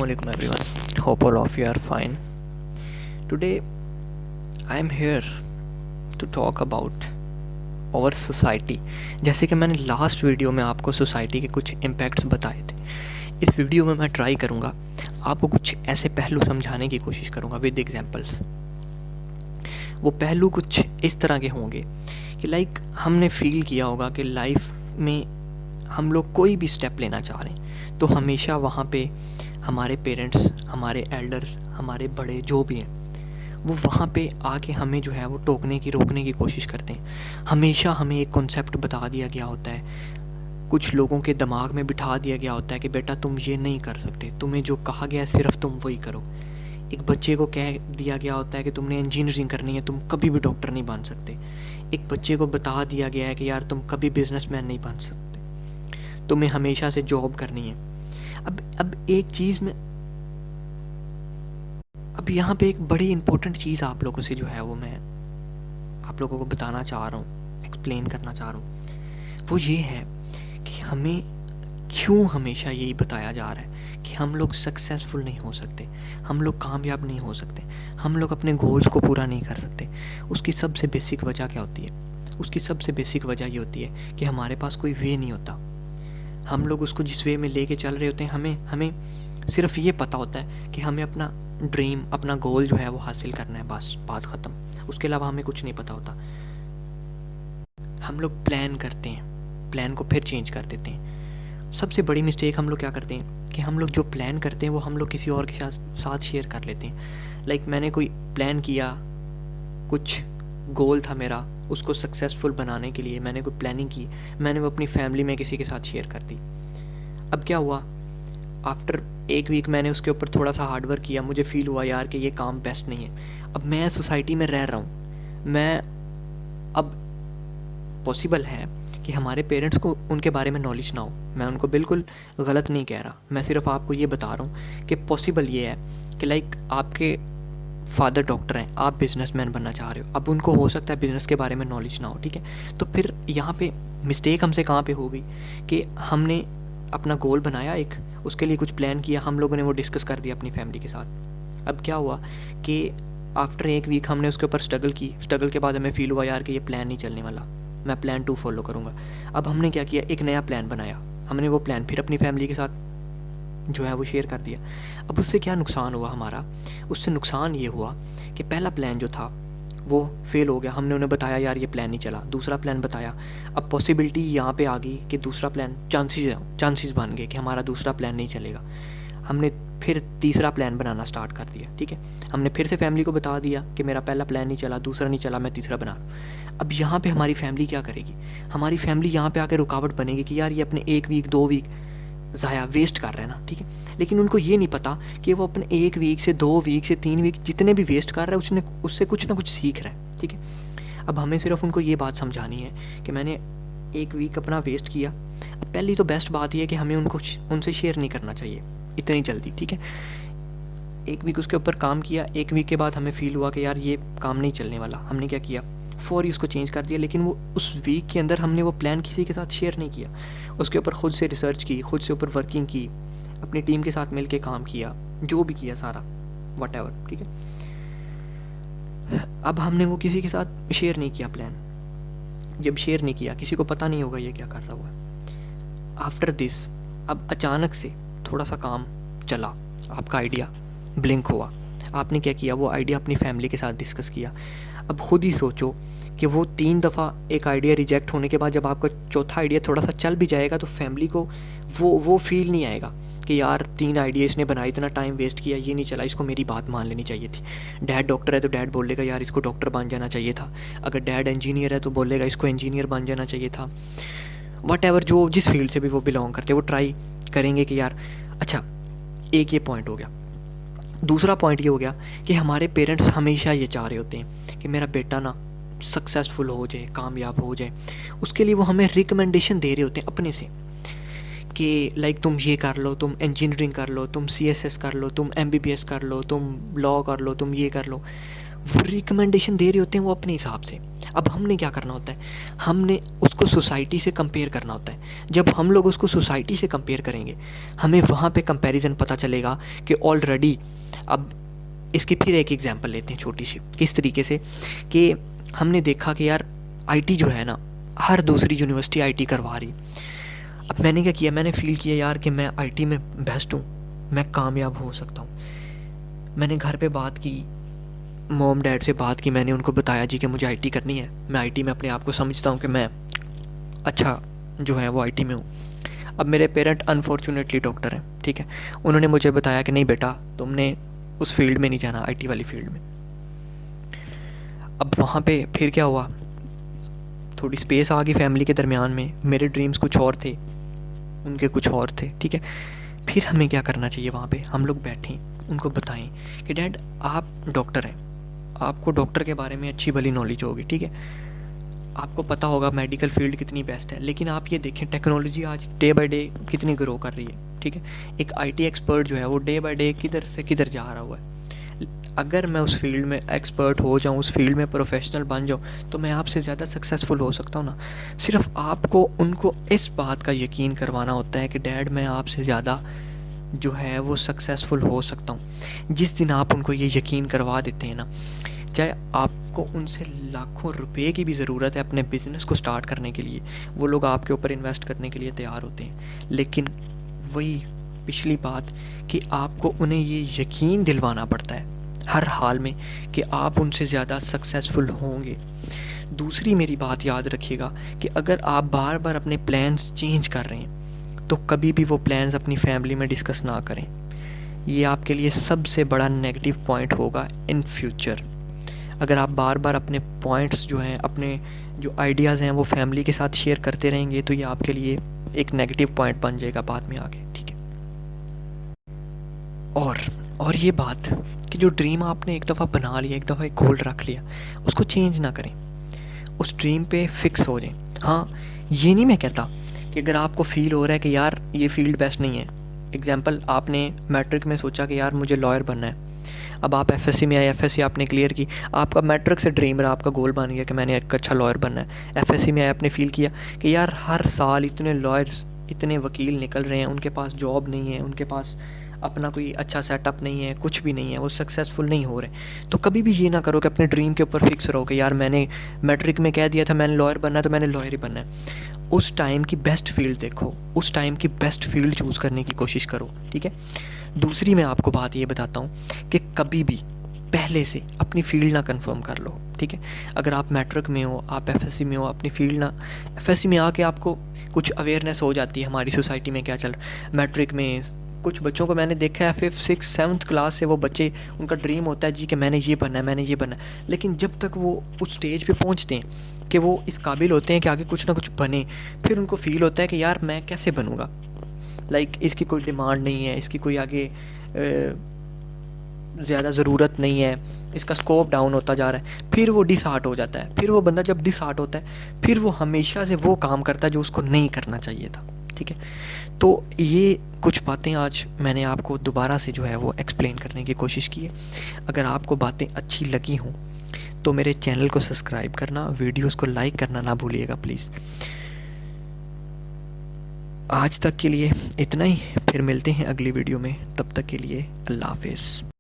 Assalamualaikum everyone. Hope all of you are fine. Today I am here to talk about our society. जैसे कि मैंने last video में आपको society के कुछ इम्पैक्ट्स बताए थे, इस वीडियो में मैं ट्राई करूँगा आपको कुछ ऐसे पहलू समझाने की कोशिश करूँगा विद एग्जांपल्स। वो पहलू कुछ इस तरह के होंगे कि हमने फील किया होगा कि लाइफ में हम लोग कोई भी स्टेप लेना चाह रहे हैं तो हमेशा वहाँ पे हमारे पेरेंट्स, हमारे एल्डर्स, हमारे बड़े जो भी हैं वो वहाँ पे आके हमें जो है वो रोकने की कोशिश करते हैं। हमेशा हमें एक कॉन्सेप्ट बता दिया गया होता है, कुछ लोगों के दिमाग में बिठा दिया गया होता है कि बेटा तुम ये नहीं कर सकते, तुम्हें जो कहा गया है सिर्फ तुम वही करो। एक बच्चे को कह दिया गया होता है कि तुमने इंजीनियरिंग करनी है, तुम कभी भी डॉक्टर नहीं बन सकते। एक बच्चे को बता दिया गया है कि यार तुम कभी बिजनेसमैन नहीं बन सकते, तुम्हें हमेशा से जॉब करनी है। अब एक चीज़ में अब यहाँ पे एक बड़ी इम्पोर्टेंट चीज़ आप लोगों से जो है वो मैं आप लोगों को बताना चाह रहा हूँ, एक्सप्लेन करना चाह रहा हूँ। वो ये है कि हमें क्यों हमेशा यही बताया जा रहा है कि हम लोग सक्सेसफुल नहीं हो सकते, हम लोग कामयाब नहीं हो सकते, हम लोग अपने गोल्स को पूरा नहीं कर सकते। उसकी सबसे बेसिक वजह क्या होती है? उसकी सबसे बेसिक वजह ये होती है कि हमारे पास कोई वे नहीं होता। हम लोग उसको जिस वे में लेके चल रहे होते हैं, हमें सिर्फ ये पता होता है कि हमें अपना ड्रीम, अपना गोल जो है वो हासिल करना है, बस बात ख़त्म। उसके अलावा हमें कुछ नहीं पता होता। हम लोग प्लान करते हैं, प्लान को फिर चेंज कर देते हैं। सबसे बड़ी मिस्टेक हम लोग क्या करते हैं कि हम लोग जो प्लान करते हैं वो हम लोग किसी और के साथ शेयर कर लेते हैं। मैंने कोई प्लान किया, कुछ गोल था मेरा, उसको सक्सेसफुल बनाने के लिए मैंने कोई प्लानिंग की, मैंने वो अपनी फैमिली में किसी के साथ शेयर कर दी। अब क्या हुआ, आफ्टर एक वीक मैंने उसके ऊपर थोड़ा सा हार्ड वर्क किया, मुझे फील हुआ यार कि ये काम बेस्ट नहीं है। अब मैं सोसाइटी में रह रहा हूँ, मैं अब पॉसिबल है कि हमारे पेरेंट्स को उनके बारे में नॉलेज ना हो, मैं उनको बिल्कुल गलत नहीं कह रहा, मैं सिर्फ आपको ये बता रहा हूँ कि पॉसिबल ये है कि आपके फादर डॉक्टर हैं, आप बिजनेसमैन बनना चाह रहे हो। अब उनको हो सकता है बिज़नेस के बारे में नॉलेज ना हो, ठीक है। तो फिर यहाँ पे मिस्टेक हमसे कहाँ पे हो गई कि हमने अपना गोल बनाया, एक उसके लिए कुछ प्लान किया, हम लोगों ने वो डिस्कस कर दिया अपनी फैमिली के साथ। अब क्या हुआ कि आफ्टर एक वीक हमने उसके ऊपर स्ट्रगल के बाद हमें फील हुआ यार कि ये प्लान नहीं चलने वाला, मैं प्लान 2 फॉलो करूँगा। अब हमने क्या किया, एक नया प्लान बनाया, हमने वो प्लान फिर अपनी फैमिली के साथ जो है वो शेयर कर दिया। अब उससे क्या नुकसान हुआ हमारा? उससे नुकसान ये हुआ कि पहला प्लान जो था वो फेल हो गया, हमने उन्हें बताया यार ये प्लान नहीं चला। दूसरा प्लान बताया, अब पॉसिबिलिटी यहाँ पे आ गई कि दूसरा प्लान, चांसेस बन गए कि हमारा दूसरा प्लान नहीं चलेगा। हमने फिर तीसरा प्लान बनाना स्टार्ट कर दिया, ठीक है। हमने फिर से फैमिली को बता दिया कि मेरा पहला प्लान नहीं चला, दूसरा नहीं चला, मैं तीसरा बना रहा हूँ। अब यहाँ पे हमारी फैमिली क्या करेगी? हमारी फैमिली यहाँ पे आकर रुकावट बनेगी कि यार ये अपने 1 वीक 2 वीक ज़ाया वेस्ट कर रहे हैं ना, ठीक है। लेकिन उनको ये नहीं पता कि वो अपने 1 वीक से 2 वीक से 3 वीक जितने भी वेस्ट कर रहा है उससे कुछ ना कुछ सीख रहा है, ठीक है। अब हमें सिर्फ उनको ये बात समझानी है कि मैंने 1 वीक अपना वेस्ट किया। अब पहली तो बेस्ट बात ये है कि हमें उनसे शेयर नहीं करना चाहिए इतनी जल्दी, ठीक है। 1 वीक उसके ऊपर काम किया, 1 वीक के बाद हमें फील हुआ कि यार ये काम नहीं चलने वाला, हमने क्या किया, फौरी उसको चेंज कर दिया। लेकिन वो उस वीक के अंदर हमने वो प्लान किसी के साथ शेयर नहीं किया, उसके ऊपर ख़ुद से रिसर्च की, खुद से ऊपर वर्किंग की, अपनी टीम के साथ मिलके काम किया, जो भी किया सारा व्हाटएवर, ठीक है। अब हमने वो किसी के साथ शेयर नहीं किया प्लान। जब शेयर नहीं किया, किसी को पता नहीं होगा ये क्या कर रहा हुआ है। आफ्टर दिस अब अचानक से थोड़ा सा काम चला, आपका आइडिया ब्लिंक हुआ, आपने क्या किया, वो आइडिया अपनी फैमिली के साथ डिस्कस किया। अब खुद ही सोचो कि वो 3 दफ़ा एक आइडिया रिजेक्ट होने के बाद जब आपका चौथा आइडिया थोड़ा सा चल भी जाएगा तो फैमिली को वो फील नहीं आएगा कि यार 3 आइडिया इसने बनाए, इतना टाइम वेस्ट किया, ये नहीं चला, इसको मेरी बात मान लेनी चाहिए थी। डैड डॉक्टर है तो डैड बोलेगा यार इसको डॉक्टर बन जाना चाहिए था, अगर डैड इंजीनियर है तो बोलेगा इसको इंजीनियर बन जाना चाहिए था। व्हाटएवर, जो जिस फील्ड से भी वो बिलोंग करते हैं वो ट्राई करेंगे कि यार अच्छा। एक ये पॉइंट हो गया। दूसरा पॉइंट ये हो गया कि हमारे पेरेंट्स हमेशा ये चाह रहे होते हैं कि मेरा बेटा ना सक्सेसफुल हो जाए, कामयाब हो जाए। उसके लिए वो हमें रिकमेंडेशन दे रहे होते हैं अपने से कि तुम ये कर लो, तुम इंजीनियरिंग कर लो, तुम CSS कर लो, तुम MBBS कर लो, तुम लॉ कर लो, तुम ये कर लो। वो रिकमेंडेशन दे रहे होते हैं वो अपने हिसाब से। اب ہم نے کیا کرنا ہوتا ہے، ہم نے اس کو سوسائٹی سے کمپیئر کرنا ہوتا ہے. جب ہم لوگ اس کو سوسائٹی سے کمپیئر کریں گے ہمیں وہاں پہ کمپیریزن پتہ چلے گا کہ آلریڈی. اب اس کی پھر ایک ایگزامپل لیتے ہیں چھوٹی سی. کس طریقے سے کہ ہم نے دیکھا کہ یار آئی ٹی جو ہے نا ہر دوسری یونیورسٹی آئی ٹی کروا رہی. اب میں نے کیا کیا، میں نے فیل کیا یار کہ میں آئی ٹی میں بیسٹ ہوں، میں کامیاب ہو سکتا ہوں. میں نے گھر پہ بات کی، موم ڈیڈ سے بات کی، میں نے ان کو بتایا جی کہ مجھے آئی ٹی کرنی ہے، میں آئی ٹی میں اپنے آپ کو سمجھتا ہوں کہ میں اچھا جو ہے وہ آئی ٹی میں ہوں. اب میرے پیرنٹ انفارچونیٹلی ڈاکٹر ہیں، ٹھیک ہے. انہوں نے مجھے بتایا کہ نہیں بیٹا تم نے اس فیلڈ میں نہیں جانا، آئی ٹی والی فیلڈ میں. اب وہاں پہ پھر کیا ہوا، تھوڑی اسپیس آ گئی فیملی کے درمیان میں. میرے ڈریمز کچھ اور تھے، ان کے کچھ اور تھے، ٹھیک ہے. پھر ہمیں کیا کرنا چاہیے، وہاں پہ ہم لوگ بیٹھیں ان کو بتائیں کہ ڈیڈ آپ ڈاکٹر ہیں، آپ کو ڈاکٹر کے بارے میں اچھی بھلی نالج ہوگی، ٹھیک ہے، آپ کو پتہ ہوگا میڈیکل فیلڈ کتنی بیسٹ ہے. لیکن آپ یہ دیکھیں ٹیکنالوجی آج ڈے بائی ڈے کتنی گرو کر رہی ہے، ٹھیک ہے. ایک آئی ٹی ایکسپرٹ جو ہے وہ ڈے بائی ڈے کدھر سے کدھر جا رہا ہوا ہے. اگر میں اس فیلڈ میں ایکسپرٹ ہو جاؤں، اس فیلڈ میں پروفیشنل بن جاؤں تو میں آپ سے زیادہ سکسیزفل ہو سکتا ہوں نا. صرف آپ کو ان کو اس بات کا یقین کروانا ہوتا ہے کہ ڈیڈ میں آپ سے زیادہ جو ہے وہ سکسیزفل ہو سکتا ہوں. جس دن آپ ان کو یہ یقین کروا دیتے ہیں نا، چاہے آپ کو ان سے لاکھوں روپے کی بھی ضرورت ہے اپنے بزنس کو سٹارٹ کرنے کے لیے، وہ لوگ آپ کے اوپر انویسٹ کرنے کے لیے تیار ہوتے ہیں. لیکن وہی پچھلی بات کہ آپ کو انہیں یہ یقین دلوانا پڑتا ہے ہر حال میں کہ آپ ان سے زیادہ سکسیزفل ہوں گے. دوسری میری بات یاد رکھیے گا کہ اگر آپ بار بار اپنے پلانز چینج کر رہے ہیں تو کبھی بھی وہ پلانز اپنی فیملی میں ڈسکس نہ کریں. یہ آپ کے لیے سب سے بڑا نیگیٹو پوائنٹ ہوگا ان فیوچر. اگر آپ بار بار اپنے پوائنٹس جو ہیں، اپنے جو آئیڈیاز ہیں وہ فیملی کے ساتھ شیئر کرتے رہیں گے تو یہ آپ کے لیے ایک نیگیٹو پوائنٹ بن جائے گا بعد میں آگے، ٹھیک ہے. اور یہ بات کہ جو ڈریم آپ نے ایک دفعہ بنا لیا، ایک دفعہ ایک گول رکھ لیا، اس کو چینج نہ کریں، اس ڈریم پہ فکس ہو جائیں. ہاں یہ نہیں میں کہتا کہ اگر آپ کو فیل ہو رہا ہے کہ یار یہ فیلڈ بیسٹ نہیں ہے. ایگزامپل آپ نے میٹرک میں سوچا کہ یار مجھے لائر بننا ہے. اب آپ ایف ایس سی میں آئے، ایف ایس سی آپ نے کلیئر کی، آپ کا میٹرک سے ڈریم رہا، آپ کا گول بن گیا کہ میں نے ایک اچھا لائر بننا ہے. ایف ایس سی میں آئے، آپ نے فیل کیا کہ یار ہر سال اتنے لائرس، اتنے وکیل نکل رہے ہیں، ان کے پاس جاب نہیں ہے، ان کے پاس اپنا کوئی اچھا سیٹ اپ نہیں ہے، کچھ بھی نہیں ہے، وہ سکسیزفل نہیں ہو رہے. تو کبھی بھی یہ نہ کرو کہ اپنے ڈریم کے اوپر فکس رہو کہ یار میں نے میٹرک میں کہہ دیا تھا میں نے لائر بننا ہے تو میں نے لائر ہی بننا ہے. اس ٹائم کی بیسٹ فیلڈ دیکھو، اس ٹائم کی بیسٹ فیلڈ چوز کرنے کی کوشش کرو، ٹھیک ہے. دوسری میں آپ کو بات یہ بتاتا ہوں کہ کبھی بھی پہلے سے اپنی فیلڈ نہ کنفرم کر لو، ٹھیک ہے. اگر آپ میٹرک میں ہو، آپ ایف ایس سی میں ہو، اپنی فیلڈ نہ، ایف ایس سی میں آ کے آپ کو کچھ اویئرنیس ہو جاتی ہے ہماری سوسائٹی میں کیا چل رہا ہے. میٹرک میں کچھ بچوں کو میں نے دیکھا ہے 5th 6th 7th کلاس سے وہ بچے، ان کا ڈریم ہوتا ہے جی کہ میں نے یہ بننا ہے، میں نے یہ بننا ہے. لیکن جب تک وہ اس اسٹیج پہ پہنچتے ہیں کہ وہ اس قابل ہوتے ہیں کہ آگے کچھ نہ کچھ بنے، پھر ان کو فیل ہوتا ہے کہ یار میں کیسے بنوں گا، لائک اس کی کوئی ڈیمانڈ نہیں ہے، اس کی کوئی آگے زیادہ ضرورت نہیں ہے، اس کا اسکوپ ڈاؤن ہوتا جا رہا ہے. پھر وہ ڈس ہارٹ ہو جاتا ہے. پھر وہ بندہ جب ڈس ہارٹ ہوتا ہے پھر وہ ہمیشہ سے وہ کام کرتا ہے جو اس کو نہیں کرنا چاہیے تھا، ٹھیک ہے. تو یہ کچھ باتیں آج میں نے آپ کو دوبارہ سے جو ہے وہ ایکسپلین کرنے کی کوشش کی ہے. اگر آپ کو باتیں اچھی لگی ہوں تو میرے چینل کو سبسکرائب کرنا، ویڈیوز کو لائک کرنا نہ بھولیے گا پلیز. آج تک کے لیے اتنا ہی، پھر ملتے ہیں اگلی ویڈیو میں، تب تک کے لیے اللہ حافظ.